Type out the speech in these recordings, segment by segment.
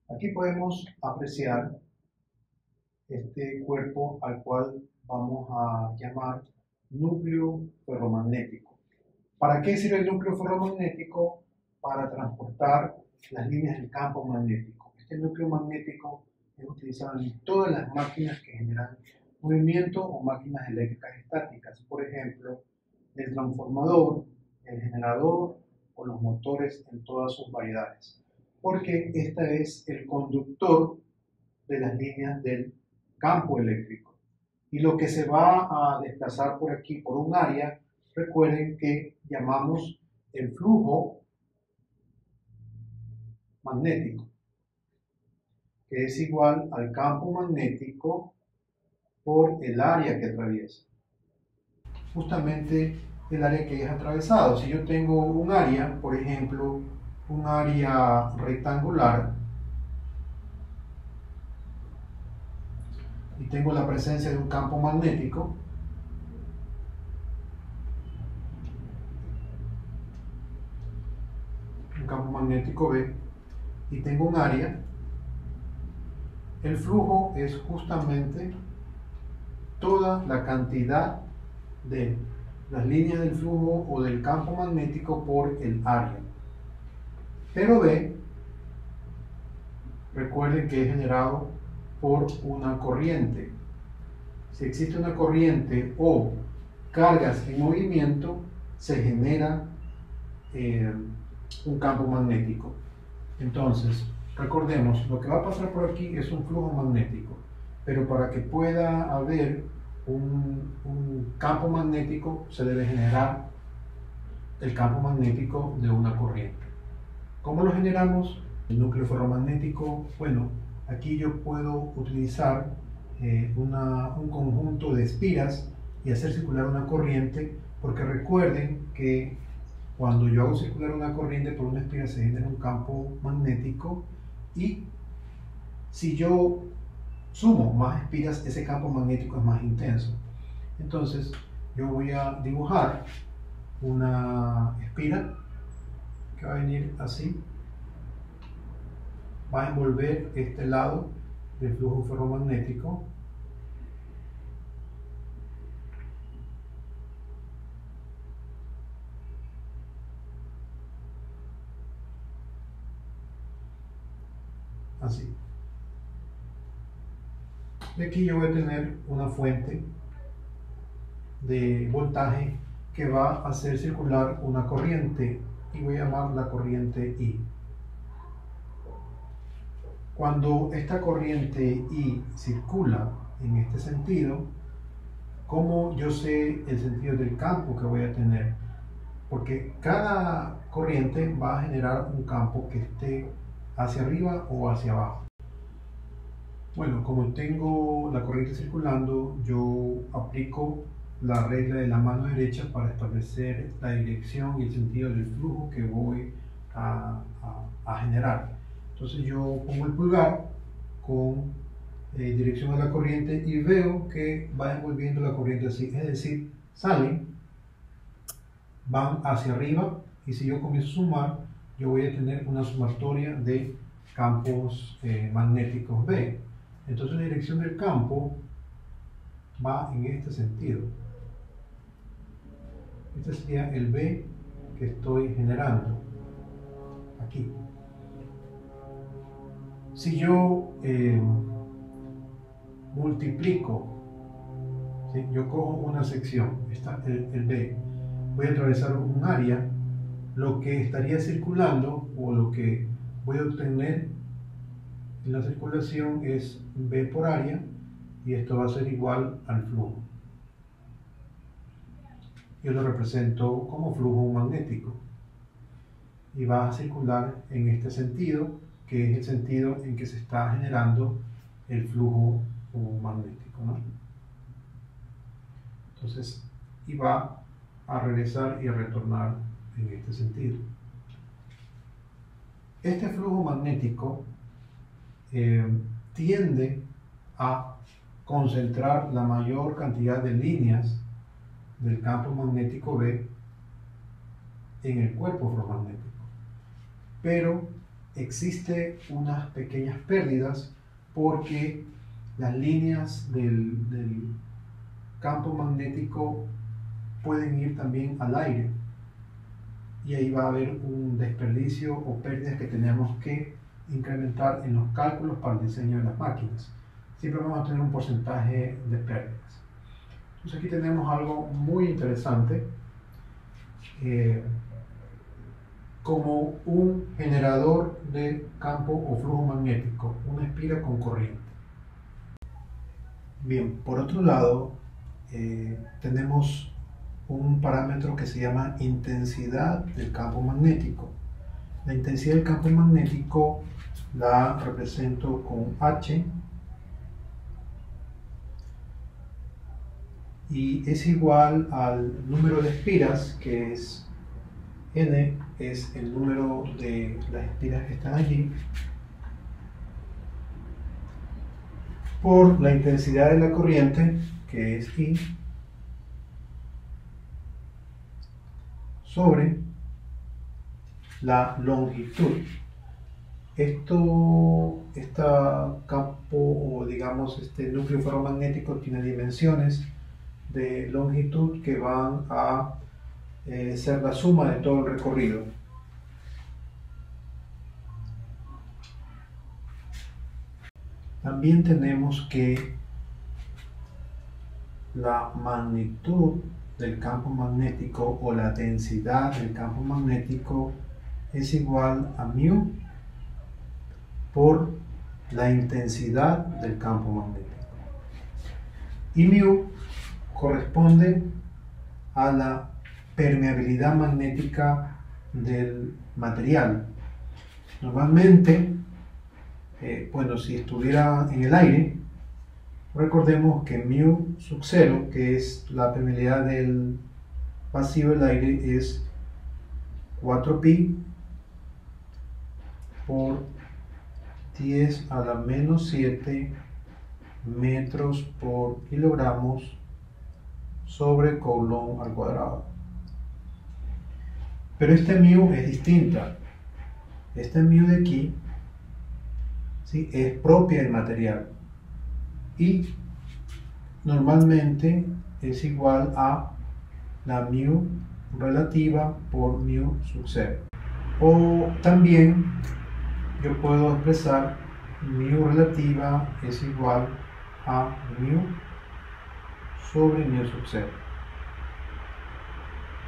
Aquí podemos apreciar este cuerpo al cual vamos a llamar núcleo ferromagnético. ¿Para qué sirve el núcleo ferromagnético? Para transportar las líneas del campo magnético. Este núcleo magnético es utilizado en todas las máquinas que generan movimiento o máquinas eléctricas estáticas. Por ejemplo, el transformador, el generador o los motores en todas sus variedades. Porque este es el conductor de las líneas del campo eléctrico. Y lo que se va a desplazar por aquí, por un área, recuerden que llamamos el flujo magnético, que es igual al campo magnético por el área que atraviesa. Justamente el área que es atravesado. Si yo tengo un área, por ejemplo, un área rectangular, y tengo la presencia de un campo magnético, B, y tengo un área, el flujo es justamente toda la cantidad de las líneas del flujo o del campo magnético por el área. Pero B, recuerden que es generado por una corriente. Si existe una corriente o cargas en movimiento, se genera un campo magnético. Entonces, recordemos, lo que va a pasar por aquí es un flujo magnético, pero para que pueda haber un campo magnético se debe generar el campo magnético de una corriente. ¿Cómo lo generamos? El núcleo ferromagnético, bueno, aquí yo puedo utilizar un conjunto de espiras y hacer circular una corriente, porque recuerden que cuando yo hago circular una corriente por una espira se genera un campo magnético, y si yo sumo más espiras, ese campo magnético es más intenso. Entonces yo voy a dibujar una espira que va a venir así, va a envolver este lado del flujo ferromagnético. Así. Y aquí yo voy a tener una fuente de voltaje que va a hacer circular una corriente, y voy a llamar la corriente I. Cuando esta corriente I circula en este sentido, ¿cómo yo sé el sentido del campo que voy a tener? Porque cada corriente va a generar un campo que esté hacia arriba o hacia abajo. Bueno, como tengo la corriente circulando, yo aplico la regla de la mano derecha para establecer la dirección y el sentido del flujo que voy a generar. Entonces yo pongo el pulgar con dirección a la corriente y veo que va envolviendo la corriente así, es decir, salen, van hacia arriba, y si yo comienzo a sumar, yo voy a tener una sumatoria de campos magnéticos B. Entonces la dirección del campo va en este sentido. Este sería el B que estoy generando aquí. Si yo multiplico, ¿sí? Yo cojo una sección, está el B, voy a atravesar un área, lo que estaría circulando o lo que voy a obtener en la circulación es B por área, y esto va a ser igual al flujo. Yo lo represento como flujo magnético y va a circular en este sentido, que es el sentido en que se está generando el flujo magnético, ¿no? Entonces, y va a regresar y a retornar en este sentido. Este flujo magnético tiende a concentrar la mayor cantidad de líneas del campo magnético B en el cuerpo ferromagnético. Pero existe unas pequeñas pérdidas porque las líneas del campo magnético pueden ir también al aire y ahí va a haber un desperdicio o pérdidas que tenemos que incrementar en los cálculos para el diseño de las máquinas. Siempre vamos a tener un porcentaje de pérdidas. Entonces aquí tenemos algo muy interesante como un generador de campo o flujo magnético, una espira con corriente. Bien, por otro lado tenemos un parámetro que se llama intensidad del campo magnético. La intensidad del campo magnético la represento con H y es igual al número de espiras, que es N, es el número de las espiras que están allí, por la intensidad de la corriente, que es I, sobre la longitud. Este campo, o digamos este núcleo ferromagnético, tiene dimensiones de longitud que van a ser la suma de todo el recorrido. También tenemos que la magnitud del campo magnético o la densidad del campo magnético es igual a μ por la intensidad del campo magnético. Y μ corresponde a la permeabilidad magnética del material. Normalmente, bueno, si estuviera en el aire, recordemos que μ sub 0, que es la permeabilidad del vacío del aire, es 4pi por 10 a la menos 7 metros por kilogramos sobre Coulomb al cuadrado. Pero este μ es distinta. Este μ de aquí, ¿sí?, es propia del material y normalmente es igual a la μ relativa por μ sub 0. O también yo puedo expresar μ relativa es igual a μ sobre μ sub 0.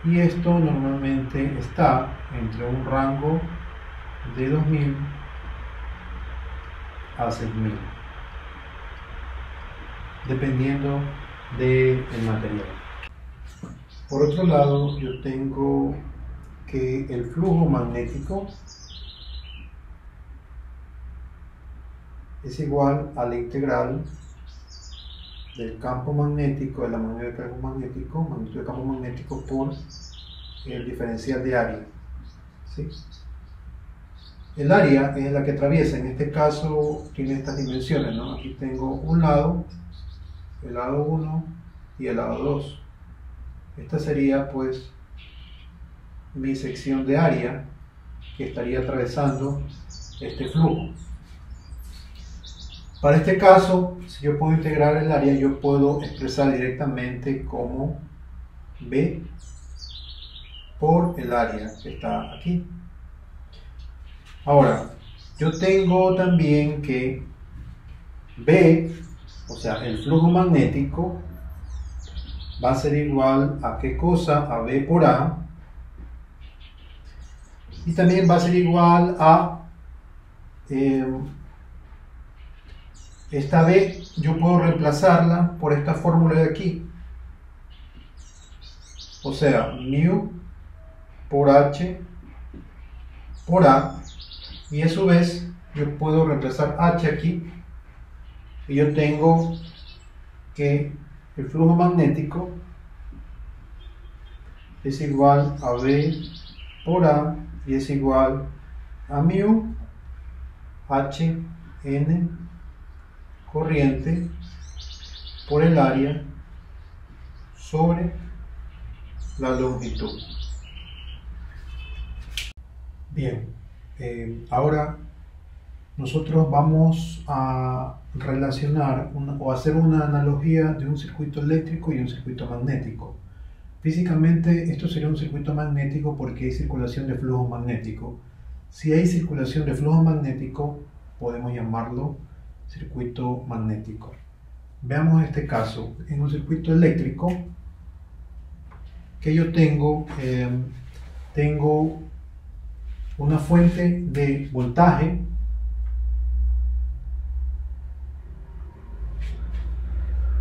Y esto normalmente está entre un rango de 2000 a 6000, dependiendo del material. Por otro lado, yo tengo que el flujo magnético es igual a la integral del campo magnético, de la magnitud del campo magnético por el diferencial de área. ¿Sí? El área es la que atraviesa, en este caso tiene estas dimensiones, ¿no? Aquí tengo un lado, el lado 1 y el lado 2. Esta sería pues mi sección de área que estaría atravesando este flujo. Para este caso, si yo puedo integrar el área, yo puedo expresar directamente como B por el área que está aquí. Ahora, yo tengo también que B, o sea, el flujo magnético, va a ser igual a ¿qué cosa? A B por A. Y también va a ser igual a esta B, yo puedo reemplazarla por esta fórmula de aquí. O sea, μ por H por A. Y a su vez, yo puedo reemplazar H aquí. Y yo tengo que el flujo magnético es igual a B por A y es igual a μ H N corriente por el área sobre la longitud. Bien, Ahora nosotros vamos a relacionar o hacer una analogía de un circuito eléctrico y un circuito magnético. Físicamente esto sería un circuito magnético porque hay circulación de flujo magnético. Si hay circulación de flujo magnético, podemos llamarlo circuito magnético. Veamos este caso. En un circuito eléctrico que yo tengo una fuente de voltaje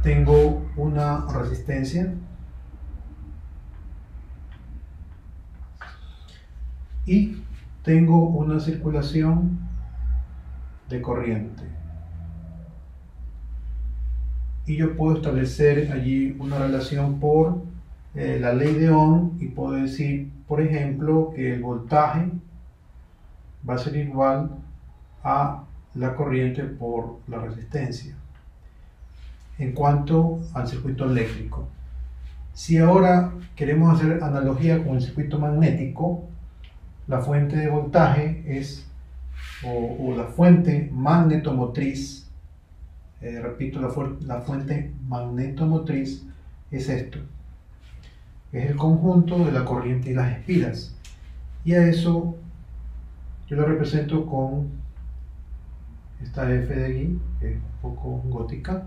tengo una resistencia y tengo una circulación de corriente. Y yo puedo establecer allí una relación por la ley de Ohm y puedo decir, por ejemplo, que el voltaje va a ser igual a la corriente por la resistencia. En cuanto al circuito eléctrico, si ahora queremos hacer analogía con el circuito magnético, la fuente de voltaje es, o la fuente magnetomotriz, repito, la fuente magnetomotriz es esto, es el conjunto de la corriente y las espiras, y a eso yo lo represento con esta F de aquí, que es un poco gótica.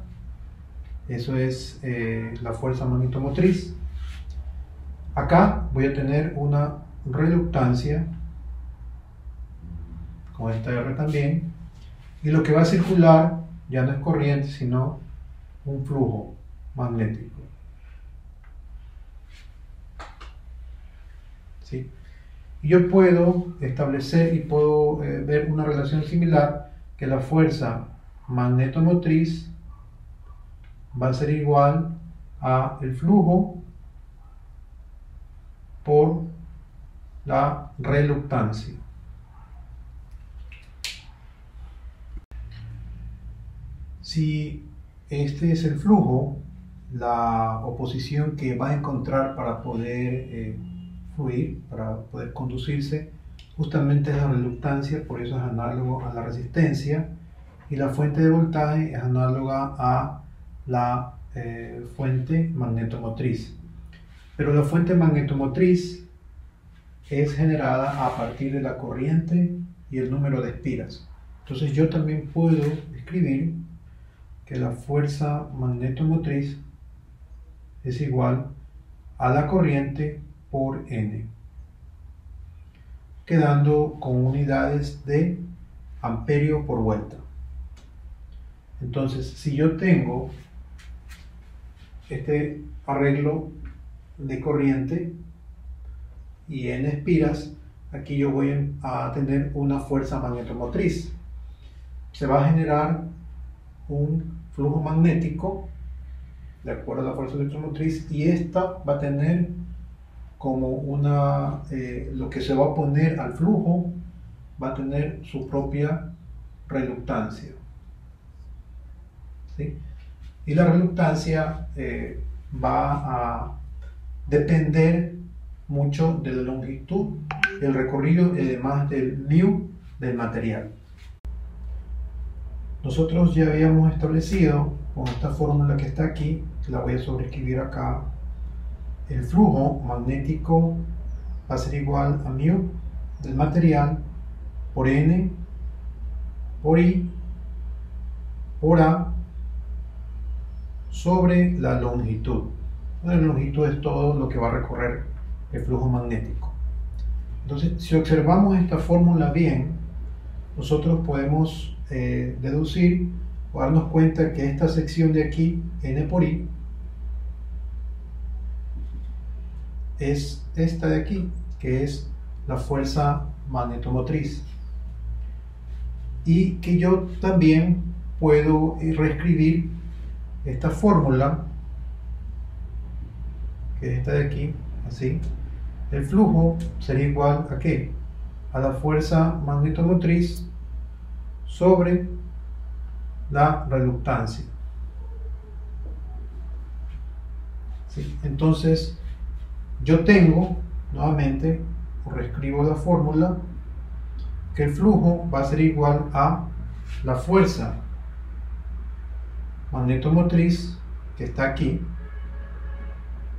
Eso es la fuerza magnetomotriz. Acá voy a tener una reluctancia con esta R también, y lo que va a circular ya no es corriente sino un flujo magnético. ¿Sí? Y yo puedo establecer y puedo ver una relación similar, que la fuerza magnetomotriz va a ser igual a el flujo por la reluctancia. Si este es el flujo, la oposición que va a encontrar para poder fluir, para poder conducirse, justamente es la reluctancia, por eso es análogo a la resistencia, y la fuente de voltaje es análoga a la fuente magnetomotriz. Pero la fuente magnetomotriz es generada a partir de la corriente y el número de espiras. Entonces yo también puedo escribir que la fuerza magnetomotriz es igual a la corriente por N, quedando con unidades de amperio por vuelta. Entonces, si yo tengo este arreglo de corriente y N espiras, aquí yo voy a tener una fuerza magnetomotriz. Se va a generar un flujo magnético de acuerdo a la fuerza electromotriz, y esta va a tener como una, lo que se va a oponer al flujo va a tener su propia reluctancia. ¿Sí? Y la reluctancia va a depender mucho de la longitud del recorrido y además del μ del material. Nosotros ya habíamos establecido con esta fórmula que está aquí, que la voy a sobreescribir acá, el flujo magnético va a ser igual a μ del material por N por I por A sobre la longitud. La longitud es todo lo que va a recorrer el flujo magnético. Entonces, si observamos esta fórmula bien, nosotros podemos deducir o darnos cuenta que esta sección de aquí, N por I, es esta de aquí, que es la fuerza magnetomotriz, y que yo también puedo reescribir esta fórmula, que es esta de aquí, así. El flujo sería igual a ¿qué? A la fuerza magnetomotriz sobre la reluctancia. ¿Sí? Entonces, yo tengo, nuevamente, reescribo la fórmula, que el flujo va a ser igual a la fuerza magnetomotriz que está aquí,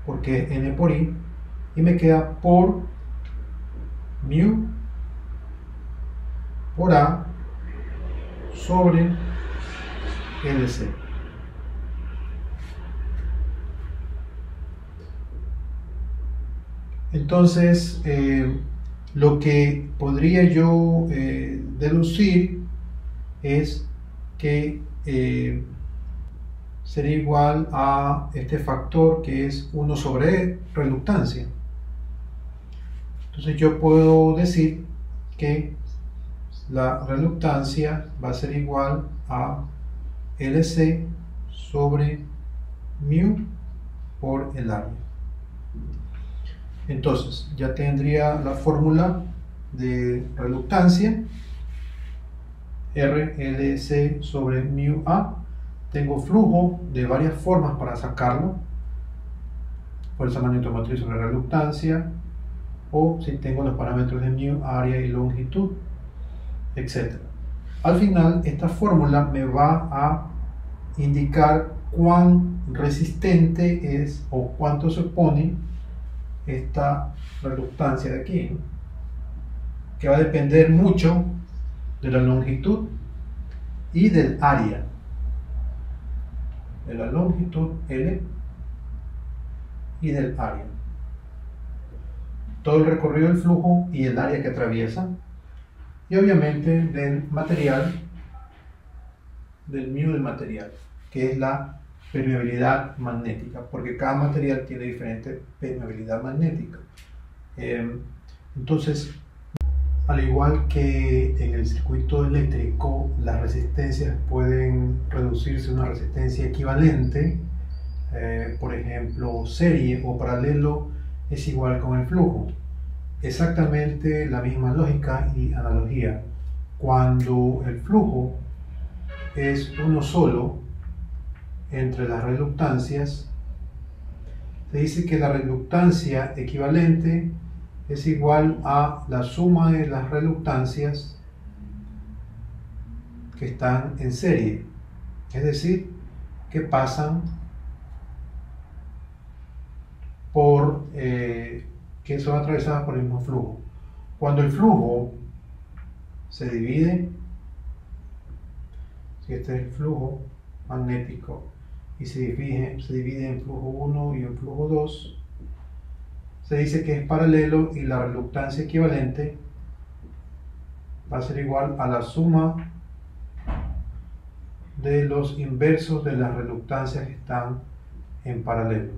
porque es N por I, y me queda por mu por A sobre LC. Entonces, lo que podría yo deducir es que sería igual a este factor que es 1 sobre reluctancia. Entonces yo puedo decir que la reluctancia va a ser igual a LC sobre mu por el área. Entonces ya tendría la fórmula de reluctancia, RLC sobre mu A. Tengo flujo de varias formas para sacarlo: fuerza magnetomotriz sobre reluctancia, o si tengo los parámetros de mu, área y longitud, etc. Al final, esta fórmula me va a indicar cuán resistente es o cuánto se opone esta reluctancia de aquí, ¿no? Que va a depender mucho de la longitud y del área, de la longitud L y del área, todo el recorrido del flujo y el área que atraviesa, y obviamente del material, del mu del material, que es la permeabilidad magnética, porque cada material tiene diferente permeabilidad magnética. Entonces, al igual que en el circuito eléctrico, las resistencias pueden reducirse a una resistencia equivalente, por ejemplo, serie o paralelo es igual con el flujo. Exactamente la misma lógica y analogía. Cuando el flujo es uno solo entre las reluctancias, se dice que la reluctancia equivalente es igual a la suma de las reluctancias que están en serie, es decir, que pasan por, que son atravesadas por el mismo flujo. Cuando el flujo se divide, si este es el flujo magnético y se divide en flujo 1 y en flujo 2, se dice que es paralelo y la reluctancia equivalente va a ser igual a la suma de los inversos de las reluctancias que están en paralelo.